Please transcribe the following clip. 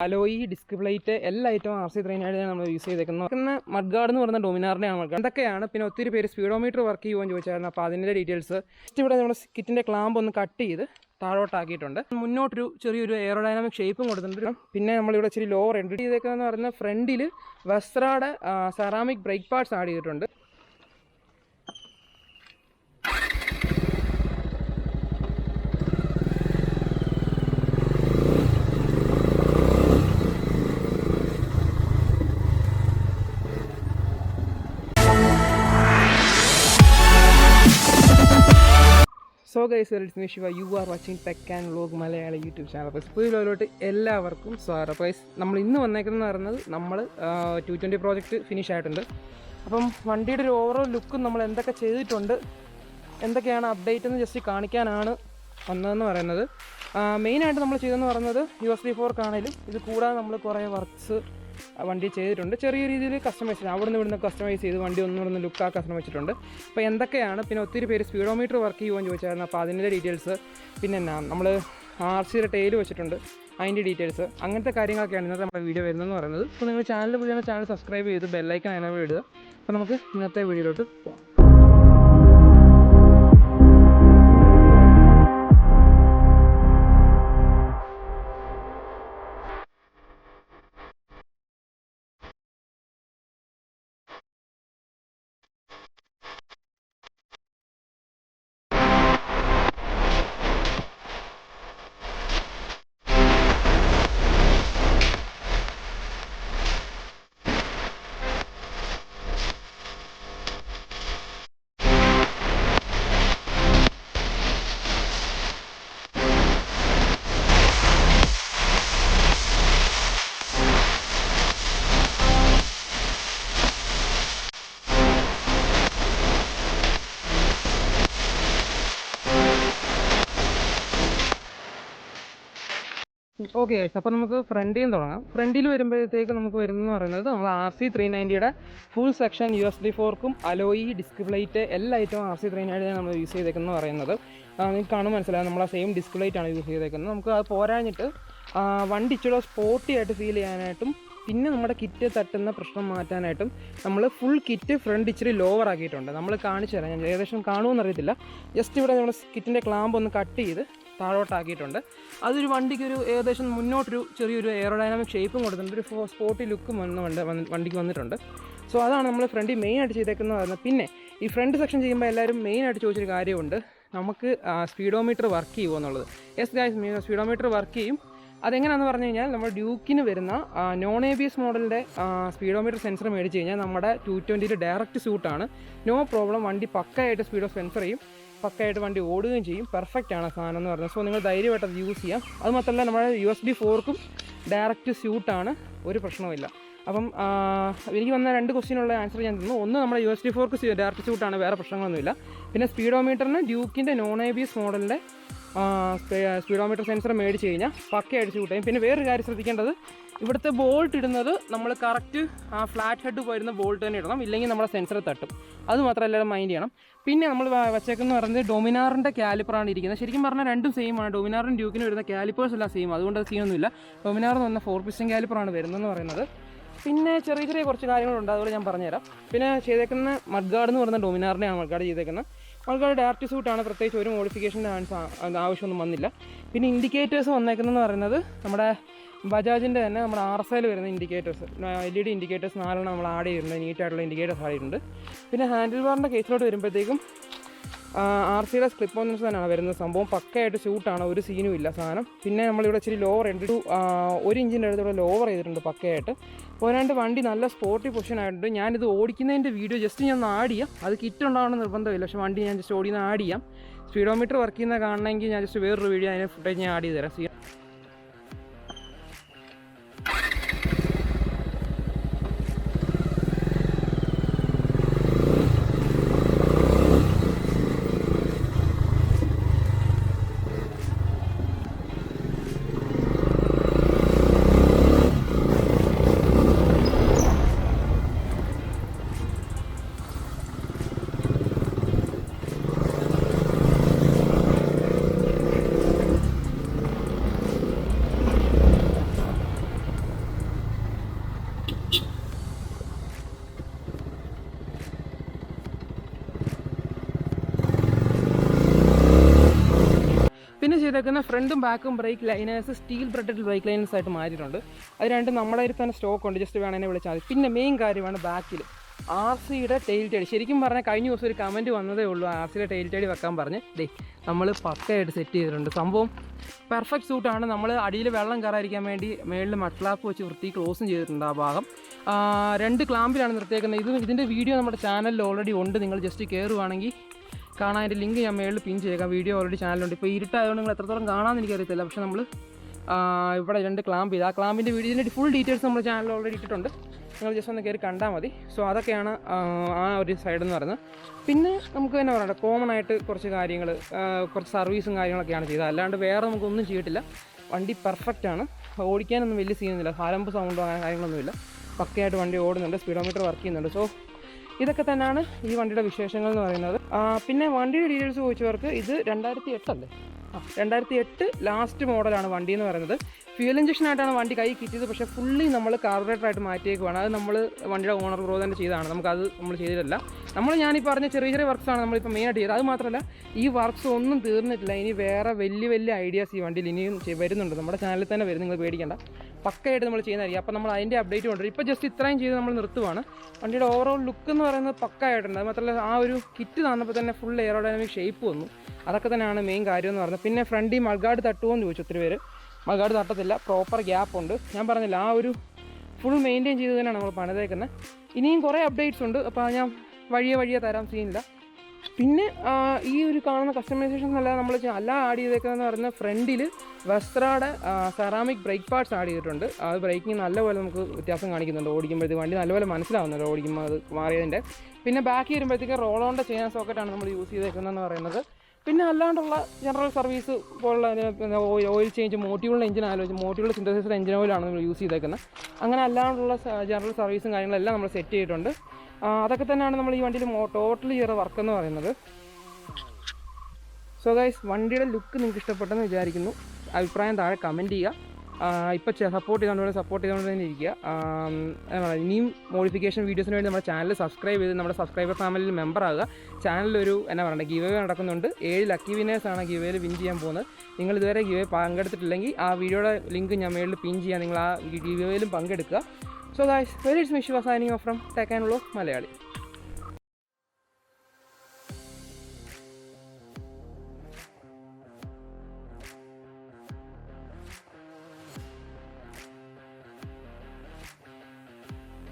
Alloy disc plate എല്ലാ ഐറ്റവും RC390 നമ്മൾ യൂസ് ചെയ്തേക്കുന്നത്. മഡ് ഗാർഡ് എന്ന് പറയുന്ന ഡൊമിനാറിൻ്റെയാണ് മഡ് ഗാർഡ്. എന്തൊക്കെയാണ് പിന്നെ ഒത്തിരി പേര് സ്പീഡോമീറ്റർ വർക്ക് ചെയ്യുമെന്ന് ചോദിച്ചായിരുന്നു. അപ്പോൾ അതിൻ്റെ ഡീറ്റെയിൽസ് ഇവിടെ നമ്മൾ കിറ്റിൻ്റെ ക്ലാമ്പ് ഒന്ന് കട്ട് ചെയ്ത് താഴോട്ടാക്കിയിട്ടുണ്ട്. മുന്നോട്ടൊരു ചെറിയൊരു എയറോഡൈനാമിക് ഷേപ്പും കൊടുത്തിട്ടുണ്ട്. പിന്നെ നമ്മളിവിടെ ഇച്ചിരി ലോവർ എൻട്രി ചെയ്തേക്കുന്നതെന്ന് പറയുന്നത് ഫ്രണ്ടിൽ വെസ്ട്രയുടെ സെറാമിക് ബ്രേക്ക് പാർട്സ് ആഡ് ചെയ്തിട്ടുണ്ട്. So guys, it's me Shiva. You are watching tech and vlog Malayala YouTube channel. അപ്പോൾ സ്പീഡിലോട്ട് എല്ലാവർക്കും സ്വാഗതം. അപ്പോൾ നമ്മൾ ഇന്ന് വന്നേക്കുന്നതെന്ന് പറയുന്നത് നമ്മൾ 220 പ്രോജക്റ്റ് ഫിനിഷ് ആയിട്ടുണ്ട്. അപ്പം വണ്ടിയുടെ ഒരു ഓവറോൾ ലുക്കും നമ്മൾ എന്തൊക്കെ ചെയ്തിട്ടുണ്ട്, എന്തൊക്കെയാണ് അപ്ഡേറ്റ് എന്ന് ജസ്റ്റ് കാണിക്കാനാണ് വന്നതെന്ന് പറയുന്നത്. മെയിനായിട്ട് നമ്മൾ ചെയ്തതെന്ന് പറയുന്നത് USB 4 ആണെങ്കിലും ഇത് കൂടാതെ നമ്മൾ കുറേ വർക്ക്സ് വണ്ടി ചെയ്തിട്ടുണ്ട്. ചെറിയ രീതിയിൽ കസ്റ്റമൈസ് ചെയ്ത് അവിടെ നിന്ന് ഇവിടുന്ന് കസ്റ്റമൈസ് ചെയ്ത് വണ്ടി ഒന്നും ലുക്കാക്കാൻ ശ്രമിച്ചിട്ടുണ്ട്. അപ്പോൾ എന്തൊക്കെയാണ് പിന്നെ ഒത്തിരി പേര് സ്പീഡോമീറ്റർ വർക്ക് ചെയ്യുമെന്ന് ചോദിച്ചായിരുന്നു. അപ്പോൾ അതിൻ്റെ ഡീറ്റെയിൽസ്, പിന്നെ നമ്മൾ RCയുടെ ടെയിൽ വെച്ചിട്ടുണ്ട്, അതിൻ്റെ ഡീറ്റെയിൽസ്, അങ്ങനത്തെ കാര്യങ്ങളൊക്കെയാണ് ഇന്നത്തെ നമ്മുടെ വീഡിയോ വരുന്നതെന്ന് പറയുന്നത്. അപ്പോൾ നിങ്ങൾ ചാനൽ സബ്സ്ക്രൈബ് ചെയ്ത് ബെല്ലൈക്കൺ അതിനകത്ത് ഇടുക. അപ്പോൾ നമുക്ക് ഇന്നത്തെ വീഡിയോയിലോട്ട് പോകാം. ഓക്കെ, അപ്പോൾ നമുക്ക് ഫ്രണ്ടിൽ നിന്ന് തുടങ്ങാം. ഫ്രണ്ടിൽ വരുമ്പോഴത്തേക്ക് നമുക്ക് വരുന്നതെന്ന് പറയുന്നത് നമ്മൾ RC390യുടെ full section USB 4 alloy disc plate എല്ലാ ഐറ്റവും RC390 നമ്മൾ യൂസ് ചെയ്തേക്കുന്നത് പറയുന്നത്. നിങ്ങൾക്ക് കാണുമ്പോൾ മനസ്സിലാകും നമ്മൾ ആ സെയിം ഡിസ്ക് പ്ലേറ്റ് ആണ് യൂസ് ചെയ്തേക്കുന്നത്. നമുക്ക് അത് പോരാഞ്ഞിട്ട് വണ്ടി ഇച്ചിരി സ്പോർട്ടി ആയിട്ട് ഫീൽ ചെയ്യാനായിട്ടും പിന്നെ നമ്മുടെ കിറ്റ് തട്ടുന്ന പ്രശ്നം മാറ്റാനായിട്ടും നമ്മൾ ഫുൾ കിറ്റ് ഫ്രണ്ട് ഇച്ചിരി ലോവർ ആക്കിയിട്ടുണ്ട്. നമ്മൾ കാണിച്ചു തരാം, ഞാൻ ഏകദേശം കാണുമെന്ന് അറിയത്തില്ല. ജസ്റ്റ് ഇവിടെ നമ്മൾ കിറ്റിൻ്റെ ക്ലാമ്പ് ഒന്ന് കട്ട് ചെയ്ത് താഴോട്ടാക്കിയിട്ടുണ്ട്. അതൊരു വണ്ടിക്കൊരു ഏകദേശം മുന്നോട്ടൊരു ചെറിയൊരു എയറോഡൈനാമിക് ഷേപ്പും കൊടുത്തിട്ടുണ്ട്, ഒരു സ്പോർട്ടി ലുക്കും വണ്ടിക്ക് വന്നിട്ടുണ്ട്. സോ അതാണ് നമ്മൾ ഫ്രണ്ടിൽ മെയിനായിട്ട് ചെയ്തേക്കുന്നത് പറയുന്നത്. പിന്നെ ഈ ഫ്രണ്ട് സെക്ഷൻ ചെയ്യുമ്പോൾ എല്ലാവരും മെയിനായിട്ട് ചോദിച്ചൊരു കാര്യമുണ്ട്, നമുക്ക് സ്പീഡോമീറ്റർ വർക്ക് ചെയ്യുമോ എന്നുള്ളത്. യെസ് ഗൈസ്, സ്പീഡോമീറ്റർ വർക്ക് ചെയ്യും. അതെങ്ങനെയാണെന്ന് പറഞ്ഞു കഴിഞ്ഞാൽ നമ്മൾ ഡ്യൂക്കിന് വരുന്ന നോൺ ABS മോഡലിൻ്റെ സ്പീഡോമീറ്റർ സെൻസർ മേടിച്ച് കഴിഞ്ഞാൽ നമ്മുടെ 220 ഡയറക്റ്റ് സ്യൂട്ടാണ്. നോ പ്രോബ്ലം, വണ്ടി പക്കയായിട്ട് സ്പീഡോ സെൻസർ ചെയ്യും, പക്കയായിട്ട് വണ്ടി ഓടുകയും ചെയ്യും. പെർഫെക്റ്റ് ആണ് സാധനം എന്ന് പറഞ്ഞത്. സോ നിങ്ങൾ ധൈര്യമായിട്ട് അത് യൂസ് ചെയ്യാം. അത് മാത്രമല്ല നമ്മുടെ USB 4 ഡയറക്റ്റ് സ്യൂട്ടാണ്, ഒരു പ്രശ്നവുമില്ല. അപ്പം എനിക്ക് വന്ന 2 ക്വസ്റ്റ്യനുള്ള ആൻസർ ഞാൻ തന്നു. ഒന്ന്, നമ്മുടെ USB 4 ഡയറക്റ്റ് സ്യൂട്ടാണ്, വേറെ പ്രശ്നങ്ങളൊന്നുമില്ല. പിന്നെ സ്പീഡോമീറ്ററിന് ഡ്യൂക്കിൻ്റെ നോൺ ABS മോഡലിൻ്റെ സ്പീഡോമീറ്റർ സെൻസർ മേടിച്ച് കഴിഞ്ഞാൽ പക്കയായിട്ട് ഷൂട്ട് ചെയ്യും. പിന്നെ വേറൊരു കാര്യം ശ്രദ്ധിക്കേണ്ടത്, ഇവിടുത്തെ ബോൾട്ട് ഇടുന്നത് നമ്മൾ കറക്റ്റ് ഫ്ലാറ്റ് ഹെഡ് വരുന്ന ബോൾട്ട് തന്നെ ഇടണം, ഇല്ലെങ്കിൽ നമ്മുടെ സെൻസർ തട്ടും. അത് മാത്രം എല്ലാവരും മൈൻഡ് ചെയ്യണം. പിന്നെ നമ്മൾ വെച്ചേക്കെന്ന് പറയുന്നത് ഡൊമിനാറിൻ്റെ കാലിപ്പറാണ് ഇരിക്കുന്നത്. ശരിക്കും പറഞ്ഞാൽ രണ്ടും സെയിം ആണ്. ഡൊമിനാറും ഡ്യൂക്കിനും വരുന്ന കാലിപ്പേഴ്സ് എല്ലാം സെയിം, അതുകൊണ്ട് അത് സീനൊന്നുമില്ല. ഡൊമിനാറെന്ന് പറഞ്ഞാൽ 4 പിസ്റ്റൺ കാലിപ്പറാണ് വരുന്നതെന്ന് പറയുന്നത്. പിന്നെ ചെറിയ കുറച്ച് കാര്യങ്ങളുണ്ട്, അതുപോലെ ഞാൻ പറഞ്ഞുതരാം. പിന്നെ ചെയ്തേക്കുന്ന മഡ് ഗാർഡ് എന്ന് പറയുന്ന ഡൊമിനാറിനെയാണ് മഡ് ഗാർഡ് ചെയ്തേക്കുന്നത്. മഡ് ഗാർഡ് ഡയറക്റ്റ് സൂട്ടാണ്, പ്രത്യേകിച്ച് ഒരു മോഡിഫിക്കേഷൻ്റെ ആവശ്യമൊന്നും വന്നില്ല. പിന്നെ ഇൻഡിക്കേറ്റേഴ്സ് വന്നേക്കുന്നതെന്ന് പറയുന്നത് നമ്മുടെ ബജാജിൻ്റെ തന്നെ നമ്മുടെ RSIൽ വരുന്ന ഇൻഡിക്കേറ്റേഴ്സ്, LED ഇൻഡിക്കേറ്റേഴ്സ് 4 നമ്മൾ ആഡ് ചെയ്തിട്ടുണ്ട്, നീറ്റായിട്ടുള്ള ഇൻഡിക്കേറ്റേഴ്സ് ആഡ് ചെയ്തിട്ടുണ്ട്. പിന്നെ ഹാൻഡിൽ ബാറിൻ്റെ കേസിലോട്ട് വരുമ്പോഴത്തേക്കും RCയുടെ സ്ക്ലിപ്പ് ഓൺസ് തന്നെയാണ് വരുന്നത്. സംഭവം പക്കയായിട്ട് ഷൂട്ടാണ്, ഒരു സീനും ഇല്ല സാധനം. പിന്നെ നമ്മളിവിടെ ഇച്ചിരി ലോവർ 1 ഇഞ്ചിൻ്റെ അടുത്തുള്ള ലോവർ ചെയ്തിട്ടുണ്ട് പക്കയായിട്ട്. പോരാണ്ട് വണ്ടി നല്ല സ്പോർട്ടി പൊസിഷൻ ആയിട്ടുണ്ട്. ഞാനിത് ഓടിക്കുന്നതിൻ്റെ വീഡിയോ ജസ്റ്റ് ഞാൻ ആഡ് ചെയ്യാം, അത് കിറ്റ് ഉണ്ടാവണമെന്ന് നിർബന്ധമില്ല, പക്ഷേ വണ്ടി ഞാൻ ജസ്റ്റ് ഓടിക്കുന്ന ആഡ് ചെയ്യാം. സ്പീഡോമീറ്റർ വർക്ക് ചെയ്യുന്ന കാണണമെങ്കിൽ ഞാൻ ജസ്റ്റ് വേറൊരു വീഡിയോ അതിൻ്റെ ഫുട്ടേജ് ഞാൻ ആഡ് ചെയ്ത് തരാം. ചെയ്തേക്കുന്ന ഫ്രണ്ടും ബാക്കും brake liners steel braided brake liners ആയിട്ട് മാറ്റിയിട്ടുണ്ട്. അത് രണ്ടും നമ്മുടെ കയ്യിൽ തന്നെ സ്റ്റോക്ക് ഉണ്ട്, ജസ്റ്റ് വേണമെങ്കിൽ വിളിച്ചാൽ മതി. പിന്നെ മെയിൻ കാര്യമാണ് ബാക്കിൽ RCയുടെ ടെയിൽ ടൈഡ്. ശരിക്കും പറഞ്ഞാൽ കഴിഞ്ഞ ദിവസം ഒരു കമൻറ്റ് വന്നതേ ഉള്ളൂ RCയുടെ ടെയിൽ ടൈഡ് വെക്കാൻ പറഞ്ഞ്. നമ്മൾ പക്കയായിട്ട് സെറ്റ് ചെയ്തിട്ടുണ്ട്. സംഭവം പെർഫെക്റ്റ് സൂട്ടാണ്. നമ്മൾ അടിയിൽ വെള്ളം കയറാതിരിക്കാൻ വേണ്ടി മേളിൽ മട്ട്ലാപ്പ് വെച്ച് വൃത്തി ക്ലോസും ചെയ്തിട്ടുണ്ട് ആ ഭാഗം. 2 ക്ലാമ്പിലാണ് നിർത്തിയേക്കുന്നത്. ഇതിൻ്റെ വീഡിയോ നമ്മുടെ ചാനലിൽ ഓൾറെഡി ഉണ്ട്. നിങ്ങൾ ജസ്റ്റ് കയറുവാണെങ്കിൽ കാണാൻ. അതിൻ്റെ ലിങ്ക് ഞാൻ മേളിൽ പിൻ ചെയ്തേക്കാം. വീഡിയോ ഓൾറെഡി ചാനലുണ്ട്. ഇപ്പോൾ ഇരുട്ടായതുകൊണ്ട് നിങ്ങൾ എത്രത്തോളം കാണാമെന്ന് എനിക്കറിയത്തില്ല. പക്ഷേ നമ്മൾ ഇവിടെ 2 ക്ലാമ്പ് ചെയ്ത് ആ ക്ലാമ്പിൻ്റെ വീഡിയോ ഇതിൻ്റെ ഫുൾ ഡീറ്റെയിൽസ് നമ്മുടെ ചാനലിൽ ഓൾറെഡി ഇട്ടിട്ടുണ്ട്. നിങ്ങൾ ജസ്റ്റ് ഒന്ന് കയറി കണ്ടാൽ മതി. സോ അതൊക്കെയാണ് ആ ഒരു സൈഡ് എന്ന് പറയുന്നത്. പിന്നെ നമുക്ക് തന്നെ പറയണ്ട, കോമൺ ആയിട്ട് കുറച്ച് കാര്യങ്ങൾ, കുറച്ച് സർവീസും കാര്യങ്ങളൊക്കെയാണ് ചെയ്തത്. അല്ലാണ്ട് വേറെ നമുക്കൊന്നും ചെയ്തിട്ടില്ല. വണ്ടി പെർഫെക്റ്റ് ആണ്. ഓടിക്കാനൊന്നും വലിയ സീനൊന്നുമില്ല. ഹാരമ്പ് സൗണ്ടോ അങ്ങനെ കാര്യങ്ങളൊന്നുമില്ല. പക്കയായിട്ട് വണ്ടി ഓടുന്നുണ്ട്. സ്പീഡോമീറ്റർ വർക്ക് ചെയ്യുന്നുണ്ട്. സോ ഇതൊക്കെ തന്നെയാണ് ഈ വണ്ടിയുടെ വിശേഷങ്ങൾ എന്ന് പറയുന്നത്. പിന്നെ വണ്ടിയുടെ ഡീറ്റെയിൽസ് ചോദിച്ചവർക്ക് ഇത് 2008 അല്ലേ? 2008 ലാസ്റ്റ് മോഡലാണ് വണ്ടി എന്ന് പറയുന്നത്. ഫ്യൂൽ ഇഞ്ചക്ഷനായിട്ടാണ് വണ്ടി കൈ കിട്ടിയത്. പക്ഷേ ഫുള്ളി നമ്മൾ കാർബറേറ്ററായിട്ട് മാറ്റിയേക്കുവാണ്. അത് നമ്മൾ വണ്ടിയുടെ ഓണർ ഗ്രോ തന്നെ ചെയ്തതാണ്. നമുക്കത് നമ്മൾ ചെയ്തിട്ടില്ല. ഞാനീ പറഞ്ഞ ചെറിയ ചെറിയ വർക്ക്സാണ് നമ്മളിപ്പോൾ മെയിനായിട്ട് ചെയ്തത്. അത് മാത്രമല്ല ഈ വർക്ക്സ് ഒന്നും തീർന്നിട്ടില്ല. ഇനി വേറെ വലിയ വലിയ ഐഡിയാസ് ഈ വണ്ടിയിൽ ഇനിയും വരുന്നുണ്ട്. നമ്മുടെ ചാനലിൽ തന്നെ വരും, നിങ്ങൾ പേടിക്കേണ്ട. പക്കയായിട്ട് നമ്മൾ ചെയ്യുന്നതായിരിക്കും. അപ്പോൾ നമ്മൾ അതിൻ്റെ അപ്ഡേറ്റ് കൊണ്ടുവരും. ഇപ്പോൾ ജസ്റ്റ് ഇത്രയും ചെയ്ത് നമ്മൾ നിർത്തുവാണ്. വണ്ടിയുടെ ഓവറോൾ ലുക്ക് എന്ന് പറയുന്നത് പക്കയായിട്ടുണ്ട്. അത് മാത്രമല്ല ആ ഒരു കിറ്റ് തന്നപ്പോൾ തന്നെ ഫുൾ എയറോഡൈനാമിക് ഷേപ്പ് വന്നു. അതൊക്കെ തന്നെയാണ് മെയിൻ കാര്യം എന്ന് പറയുന്നത്. പിന്നെ ഫ്രണ്ടിൽ മൾഗാർഡ് തട്ടുമോ എന്ന് ചോദിച്ചു ഒത്തിരി പേര്. മൾഗാർഡ് തട്ടത്തില്ല, പ്രോപ്പർ ഗ്യാപ്പ് ഉണ്ട്. ഞാൻ പറഞ്ഞില്ല, ആ ഒരു ഫുൾ മെയിൻറ്റെയിൻ ചെയ്ത് തന്നെയാണ് നമ്മൾ പണിതേക്കുന്നത്. ഇനിയും കുറേ അപ്ഡേറ്റ്സ് ഉണ്ട്. അപ്പോൾ ഞാൻ വഴിയെ തരാൻ സീനില്ല. പിന്നെ ഈ ഒരു കാണുന്ന കസ്റ്റമൈസേഷൻ എന്നല്ല നമ്മൾ എല്ലാം ആഡ് ചെയ്തേക്കുന്നതെന്ന് പറയുന്നത് ഫ്രണ്ടിൽ വെസ്ട്രയുടെ സെറാമിക് ബ്രേക്ക് പാർട്സ് ആഡ് ചെയ്തിട്ടുണ്ട്. അത് ബ്രേക്കിംഗ് നല്ലപോലെ നമുക്ക് വ്യത്യാസം കാണിക്കുന്നുണ്ട്. ഓടിക്കുമ്പോഴത്തേക്ക് വണ്ടി നല്ലപോലെ മനസ്സിലാവുന്നുണ്ട് ഓടിക്കുമ്പോൾ അത് മാറിയതിൻ്റെ. പിന്നെ ബാക്കി വരുമ്പോഴത്തേക്ക് റോളോണിൻ്റെ ചെയിൻ സോക്കറ്റാണ് നമ്മൾ യൂസ് ചെയ്തേക്കുന്നതെന്ന് പറയുന്നത്. പിന്നെ അല്ലാണ്ടുള്ള ജനറൽ സർവീസ് പോലുള്ള ഓയിൽ ചേഞ്ച്, മോട്ടീവുള്ള എഞ്ചിൻ ആലോചിച്ച് മോട്ടീവുള്ള സിന്തസിസ് എഞ്ചിൻ ഓയിലാണ് നമ്മൾ യൂസ് ചെയ്തേക്കുന്നത്. അങ്ങനെ അല്ലാണ്ടുള്ള ജനറൽ സർവീസും കാര്യങ്ങളെല്ലാം നമ്മൾ സെറ്റ് ചെയ്തിട്ടുണ്ട്. അതൊക്കെ തന്നെയാണ് നമ്മൾ ഈ വണ്ടിയിൽ ടോട്ടൽ ചെയ്ത വർക്ക് എന്ന് പറയുന്നത്. സോ ഗൈസ്, വണ്ടിയുടെ ലുക്ക് നിങ്ങൾക്ക് ഇഷ്ടപ്പെട്ടെന്ന് വിചാരിക്കുന്നു. അഭിപ്രായം താഴെ കമൻറ്റ് ചെയ്യുക. ഇപ്പോൾ സപ്പോർട്ട് ചെയ്തുകൊണ്ട് തന്നെ ഇരിക്കുക. ഇനിയും മോഡിഫിക്കേഷൻ വീഡിയോസിന് വേണ്ടി നമ്മുടെ ചാനൽ സബ്സ്ക്രൈബ് ചെയ്ത് നമ്മുടെ സബ്സ്ക്രൈബർ ഫാമിലിയിൽ മെമ്പർ ആകുക. ചാനലിലൊരു ഗിവ് അവേ നടക്കുന്നുണ്ട്. 7 ലക്കി വിന്നേഴ്സാണ് ഗിവ് അവേയിൽ വിൻ ചെയ്യാൻ പോകുന്നത്. നിങ്ങൾ ഇതുവരെ ഗിവ് അവേ പങ്കെടുത്തിട്ടില്ലെങ്കിൽ ആ വീഡിയോയുടെ ലിങ്ക് ഞാൻ മേളിൽ പിൻ ചെയ്യാം. നിങ്ങൾ ആ ഗിവ് അവേയിലും പങ്കെടുക്കുക. So guys, very it's me Shiva signing off from tech and vlog Malayali.